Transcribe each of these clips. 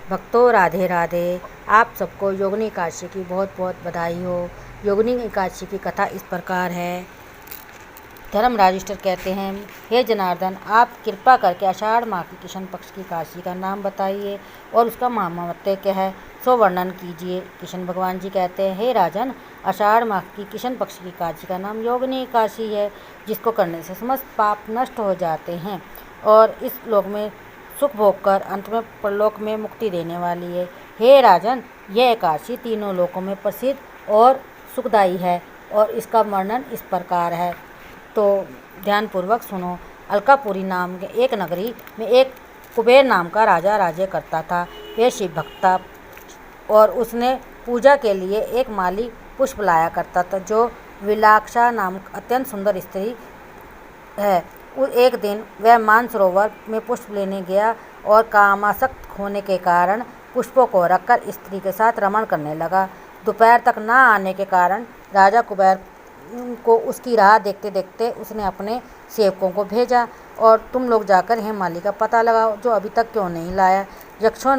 भक्तों राधे राधे। आप सबको योगिनी एकादशी की बहुत बहुत बधाई हो। योगिनी एकादशी की कथा इस प्रकार है। धर्मराज युधिष्ठिर कहते हैं, हे जनार्दन, आप कृपा करके आषाढ़ माह की कृष्ण पक्ष की एकादशी का नाम बताइए और उसका महात्म्य क्या है सो वर्णन कीजिए। कृष्ण भगवान जी कहते हैं, हे राजन, आषाढ़ माह की कृष्ण पक्ष की एकादशी का नाम योगिनी एकादशी है, जिसको करने से समस्त पाप नष्ट हो जाते हैं और इस लोक में सुख भोग कर अंत में परलोक में मुक्ति देने वाली है। हे राजन, यह एकादशी तीनों लोकों में प्रसिद्ध और सुखदायी है और इसका वर्णन इस प्रकार है, तो ध्यानपूर्वक सुनो। अलकापुरी नाम के एक नगरी में एक कुबेर नाम का राजा राज्य करता था। वह शिव भक्त था और उसने पूजा के लिए एक माली पुष्प लाया करता था, जो विलाक्षा नामक अत्यंत सुंदर स्त्री है। एक दिन वह मानसरोवर में पुष्प लेने गया और कामासक्त होने के कारण पुष्पों को रखकर स्त्री के साथ रमण करने लगा। दोपहर तक न आने के कारण राजा कुबेर को उसकी राह देखते देखते उसने अपने सेवकों को भेजा और तुम लोग जाकर हेमाली का पता लगाओ, जो अभी तक क्यों नहीं लाया। यक्षों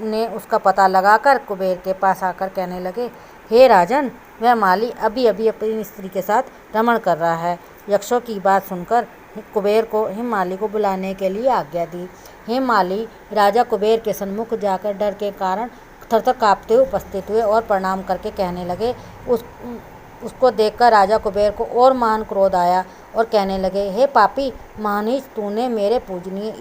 ने उसका पता लगाकर कुबेर के पास आकर कहने लगे, हे राजन, वह माली अभी अभी अपनी स्त्री के साथ रमण कर रहा है। यक्षों की बात सुनकर कुबेर को हेमाली को बुलाने के लिए आज्ञा दी। हेमाली राजा कुबेर के सन्मुख जाकर डर के कारण थरथर काँपते हुए उपस्थित हुए और प्रणाम करके कहने लगे। उसको देखकर राजा कुबेर को और महान क्रोध आया और कहने लगे, हे पापी महानीच, तूने मेरे पूजनीय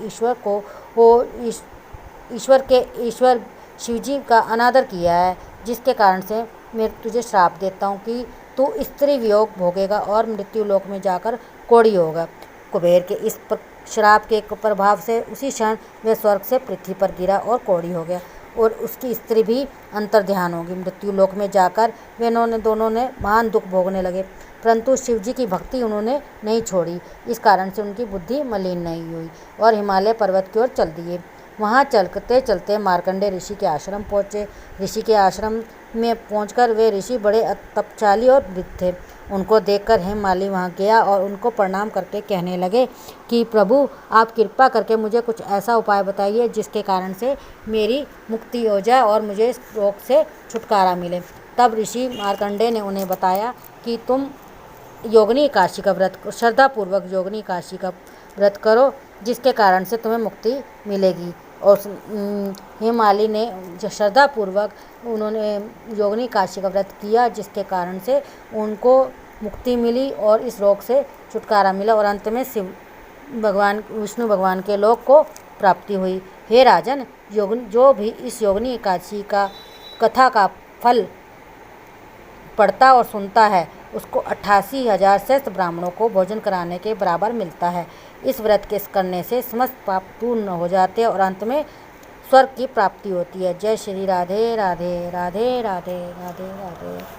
ईश्वर शिवजी का अनादर किया है, जिसके कारण से मैं तुझे श्राप देता हूँ कि तू स्त्री वियोग भोगेगा और मृत्यु लोक में जाकर कोढ़ी होगा। कुबेर के इस श्राप के प्रभाव से उसी क्षण वह स्वर्ग से पृथ्वी पर गिरा और कोढ़ी हो गया और उसकी स्त्री भी अंतर्ध्यान होगी। मृत्यु लोक में जाकर वे दोनों ने महान दुख भोगने लगे, परंतु शिवजी की भक्ति उन्होंने नहीं छोड़ी। इस कारण से उनकी बुद्धि मलिन नहीं हुई और हिमालय पर्वत की ओर चल दिए। वहाँ चलते चलते मार्कंडेय ऋषि के आश्रम पहुँचे। ऋषि के आश्रम में पहुंचकर वे ऋषि बड़े तपशाली और वृद्ध थे। उनको देखकर हेमाली वहां गया और उनको प्रणाम करके कहने लगे कि प्रभु, आप कृपा करके मुझे कुछ ऐसा उपाय बताइए जिसके कारण से मेरी मुक्ति हो जाए और मुझे इस रोग से छुटकारा मिले। तब ऋषि मार्कंडेय ने उन्हें बताया कि तुम योगिनी एकादशी का व्रत, श्रद्धापूर्वक योगिनी एकादशी का व्रत करो, जिसके कारण से तुम्हें मुक्ति मिलेगी। और हेमाली ने श्रद्धापूर्वक उन्होंने योगिनी एकादशी का व्रत किया, जिसके कारण से उनको मुक्ति मिली और इस रोग से छुटकारा मिला और अंत में विष्णु भगवान के लोक को प्राप्ति हुई। हे राजन, जो भी इस योगिनी एकादशी का कथा का फल पढ़ता और सुनता है, उसको 88,000 श्रेष्ठ ब्राह्मणों को भोजन कराने के बराबर मिलता है। इस व्रत के करने से समस्त पाप पूर्ण हो जाते हैं और अंत में स्वर्ग की प्राप्ति होती है। जय श्री राधे राधे राधे राधे राधे राधे।